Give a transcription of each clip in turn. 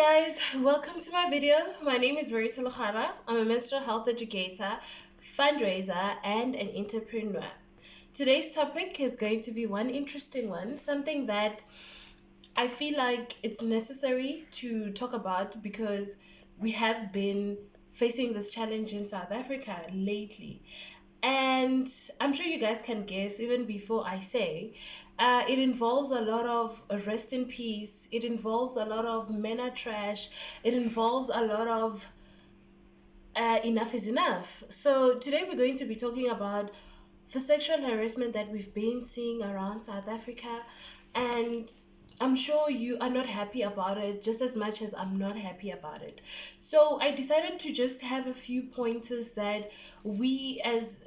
guys, welcome to my video. My name is Verita Lohara. I'm a menstrual health educator, fundraiser, and an entrepreneur. Today's topic is going to be one interesting one, something that I feel like it's necessary to talk about because we have been facing this challenge in South Africa lately. And I'm sure you guys can guess even before I say, it involves a lot of rest in peace. It involves a lot of men are trash. It involves a lot of enough is enough. So today we're going to be talking about the sexual harassment that we've been seeing around South Africa, and I'm sure you are not happy about it just as much as I'm not happy about it. So I decided to just have a few pointers that we as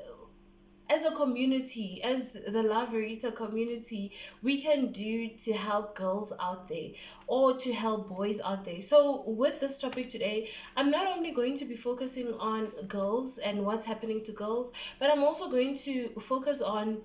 a community, as the La Verita community, we can do to help girls out there or to help boys out there. So, with this topic today, I'm not only going to be focusing on girls and what's happening to girls, but I'm also going to focus on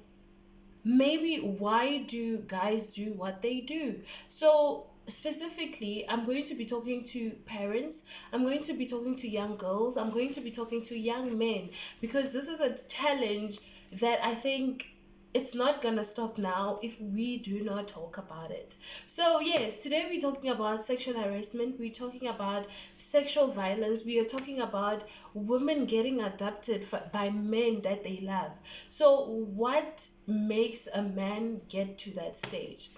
maybe why do guys do what they do. So specifically, I'm going to be talking to parents, I'm going to be talking to young girls, I'm going to be talking to young men, because this is a challenge that I think it's not gonna stop now if we do not talk about it. So yes, today we're talking about sexual harassment, we're talking about sexual violence, we are talking about women getting adopted by men that they love. So what makes a man get to that stage?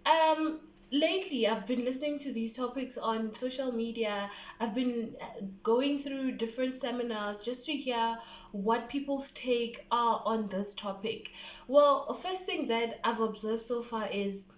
um Lately I've been listening to these topics on social media. I've been going through different seminars just to hear what people's take are on this topic. Well, first thing that I've observed so far is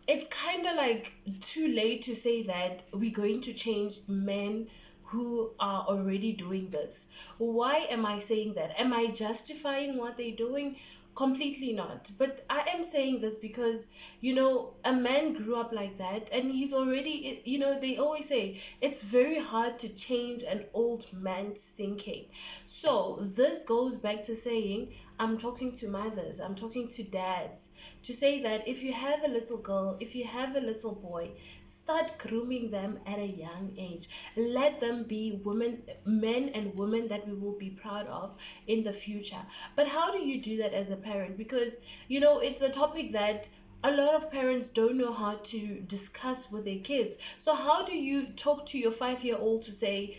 it's kind of like too late to say that we're going to change men who are already doing this. Why am I saying that? Am I justifying what they're doing? Completely not. But I am saying this because, a man grew up like that and he's already, they always say it's very hard to change an old man's thinking. So this goes back to saying, I'm talking to mothers, I'm talking to dads, to say that if you have a little girl, if you have a little boy, start grooming them at a young age. Let them be women, men and women that we will be proud of in the future. But how do you do that as a parent? Because, it's a topic that a lot of parents don't know how to discuss with their kids. So how do you talk to your 5-year-old to say,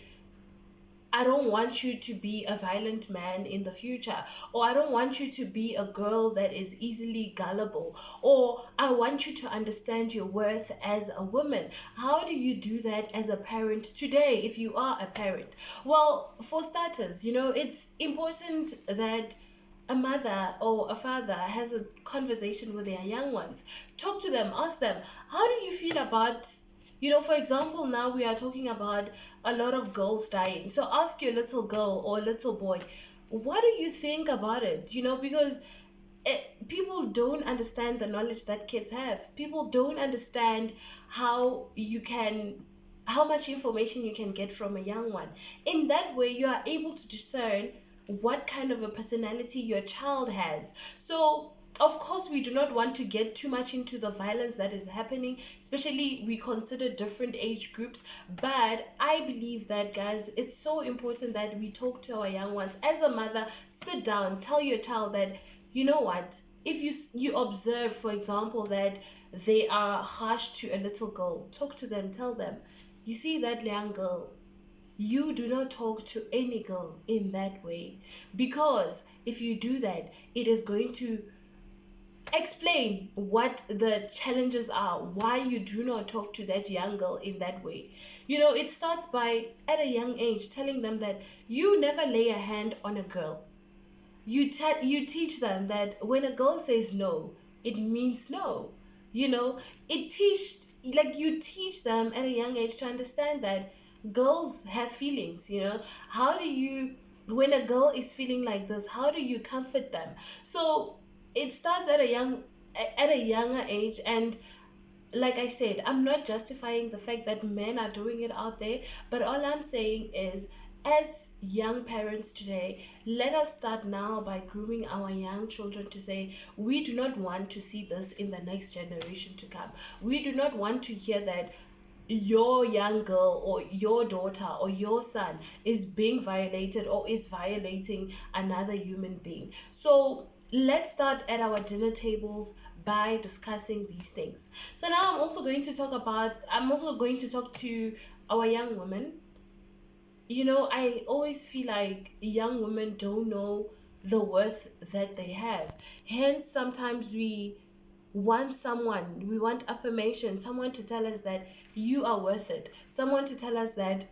I don't want you to be a violent man in the future, or I don't want you to be a girl that is easily gullible, or I want you to understand your worth as a woman? How do you do that as a parent today if you are a parent? Well, for starters, it's important that a mother or a father has a conversation with their young ones. Talk to them, ask them, how do you feel about, for example, now we are talking about a lot of girls dying. So ask your little girl or little boy, what do you think about it? Because people don't understand the knowledge that kids have. People don't understand how how much information you can get from a young one. In that way, you are able to discern what kind of a personality your child has. So of course we do not want to get too much into the violence that is happening, especially we consider different age groups. But I believe that, guys, it's so important that we talk to our young ones. As a mother, sit down, tell your child that, you know what, if you observe, for example, that they are harsh to a little girl, talk to them, tell them, you see that young girl, you do not talk to any girl in that way, because if you do that, it is going to explain what the challenges are, why you do not talk to that young girl in that way. It starts by, at a young age, telling them that you never lay a hand on a girl. You teach them that when a girl says no, it means no. It teach like you teach them at a young age to understand that girls have feelings. How do you, when a girl is feeling like this, how do you comfort them? So it starts at a younger age. And like I said, I'm not justifying the fact that men are doing it out there, but all I'm saying is, as young parents today, let us start now by grooming our young children to say, we do not want to see this in the next generation to come. We do not want to hear that your young girl or your daughter or your son is being violated or is violating another human being. So let's start at our dinner tables by discussing these things. So now I'm also going to talk to our young women. I always feel like young women don't know the worth that they have. Hence, sometimes we want affirmation, someone to tell us that you are worth it, someone to tell us that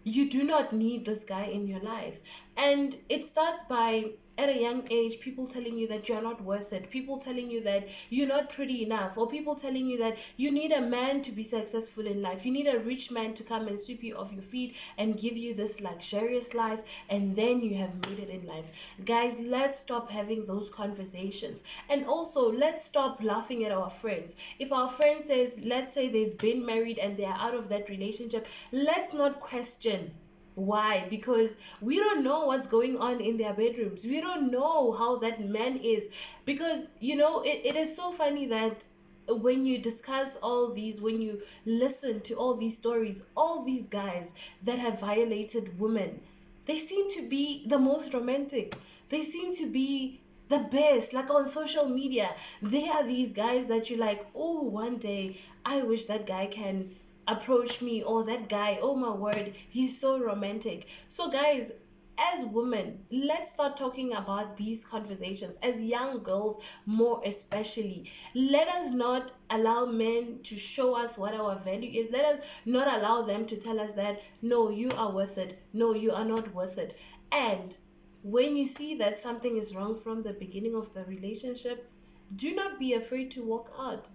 you do not need this guy in your life. And it starts by, at a young age, people telling you that you're not worth it, people telling you that you're not pretty enough, or people telling you that you need a man to be successful in life, you need a rich man to come and sweep you off your feet and give you this luxurious life, and then you have made it in life. Guys, let's stop having those conversations. And also, let's stop laughing at our friends. If our friend says, let's say they've been married and they are out of that relationship, let's not question why, because we don't know what's going on in their bedrooms, we don't know how that man is. Because it is so funny that when you discuss all these, when you listen to all these stories, all these guys that have violated women, they seem to be the most romantic, they seem to be the best. Like on social media, they are these guys that you're like, oh, one day I wish that guy can approach me, or that guy, oh my word, he's so romantic. So guys, as women, let's start talking about these conversations. As young girls, more especially, let us not allow men to show us what our value is. Let us not allow them to tell us that no, you are worth it, no, you are not worth it. And when you see that something is wrong from the beginning of the relationship, do not be afraid to walk out.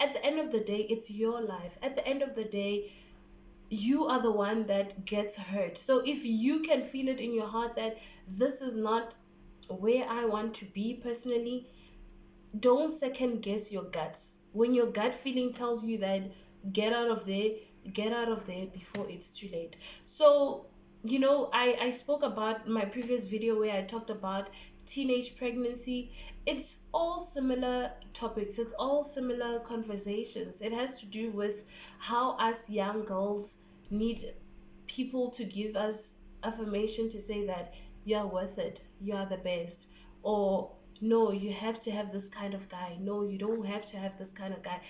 At the end of the day, it's your life. At the end of the day, you are the one that gets hurt. So if you can feel it in your heart that this is not where I want to be personally, don't second guess your guts. When your gut feeling tells you that get out of there, get out of there before it's too late. So I spoke about my previous video where I talked about teenage pregnancy. It's all similar topics, it's all similar conversations. It has to do with how us young girls need people to give us affirmation to say that you're worth it, you are the best, or no, you have to have this kind of guy, no, you don't have to have this kind of guy.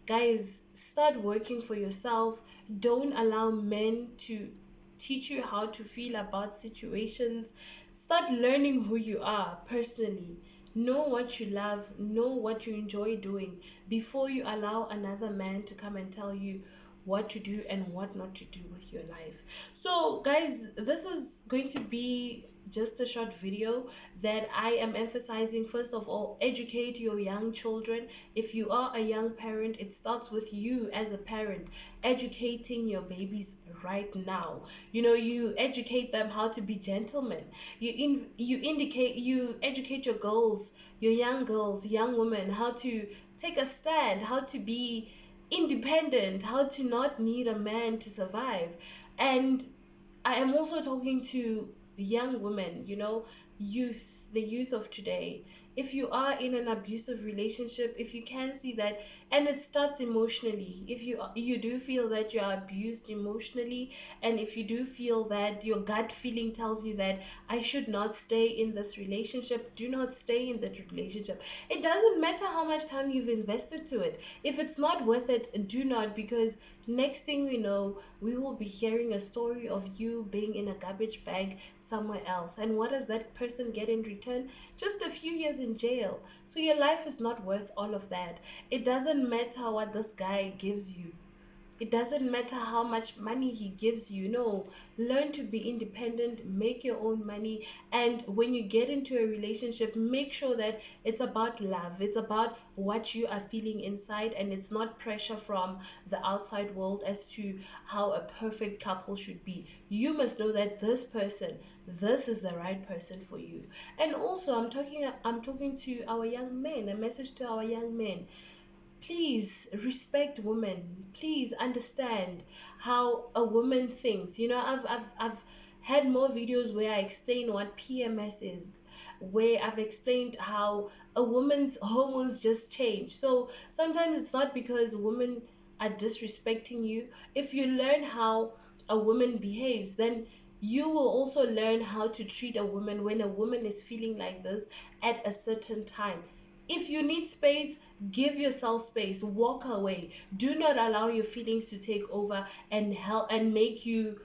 Guys, start working for yourself. Don't allow men to teach you how to feel about situations. Start learning who you are personally. Know what you love, know what you enjoy doing before you allow another man to come and tell you what to do and what not to do with your life. So guys, this is going to be just a short video that I am emphasizing. First of all, educate your young children. If you are a young parent, it starts with you as a parent educating your babies right now. You educate them how to be gentlemen. You educate your girls, your young girls, young women, how to take a stand, how to be independent, how to not need a man to survive. And I am also talking to young women, youth, the youth of today. If you are in an abusive relationship, if you can see that, and it starts emotionally, if you do feel that you are abused emotionally, and if you do feel that your gut feeling tells you that I should not stay in this relationship, do not stay in that relationship. It doesn't matter how much time you've invested to it. If it's not worth it, do not, because next thing we know, we will be hearing a story of you being in a garbage bag somewhere else. And what does that person get in return? Just a few years in jail. So your life is not worth all of that. It doesn't matter what this guy gives you. It doesn't matter how much money he gives you. No, learn to be independent, make your own money. And when you get into a relationship, make sure that it's about love. It's about what you are feeling inside, and it's not pressure from the outside world as to how a perfect couple should be. You must know that this is the right person for you. And also, I'm talking to our young men, a message to our young men. Please respect women. Please understand how a woman thinks. I've had more videos where I explain what PMS is, where I've explained how a woman's hormones just change. So sometimes it's not because women are disrespecting you, if you learn how a woman behaves, then you will also learn how to treat a woman when a woman is feeling like this at a certain time. If you need space, give yourself space, walk away. Do not allow your feelings to take over and help and make you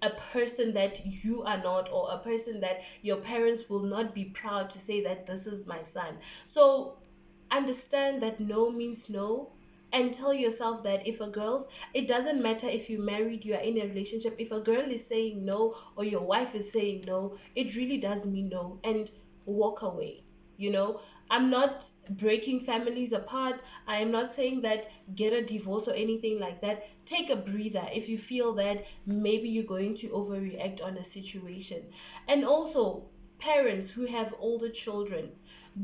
a person that you are not, or a person that your parents will not be proud to say that this is my son. So understand that no means no, and tell yourself that if a girl's, it doesn't matter if you married, you are in a relationship, if a girl is saying no or your wife is saying no, it really does mean no, and walk away. you know I'm not breaking families apart. I am not saying that get a divorce or anything like that. Take a breather if you feel that maybe you're going to overreact on a situation. And also, parents who have older children,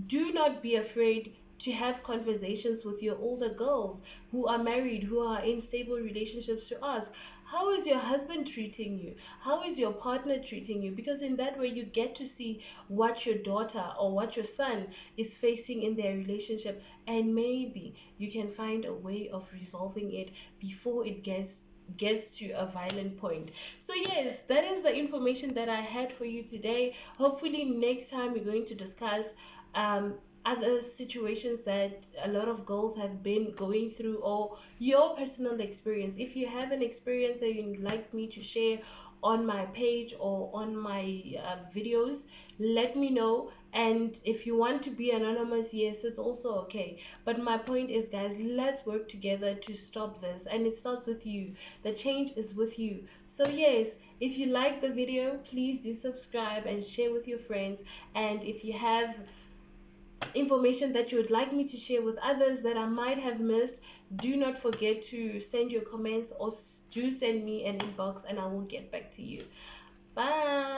do not be afraid to have conversations with your older girls who are married, who are in stable relationships, to ask, how is your husband treating you? How is your partner treating you? Because in that way, you get to see what your daughter or what your son is facing in their relationship, and maybe you can find a way of resolving it before it gets to a violent point. So yes, that is the information that I had for you today. Hopefully next time we're going to discuss um, other situations that a lot of girls have been going through, or your personal experience. If you have an experience that you'd like me to share on my page or on my videos, let me know. And if you want to be anonymous, yes, it's also okay. But my point is, guys, let's work together to stop this, and it starts with you. The change is with you. So yes, if you like the video, please do subscribe and share with your friends. And if you have information that you would like me to share with others that I might have missed, do not forget to send your comments, or do send me an inbox and I will get back to you. Bye.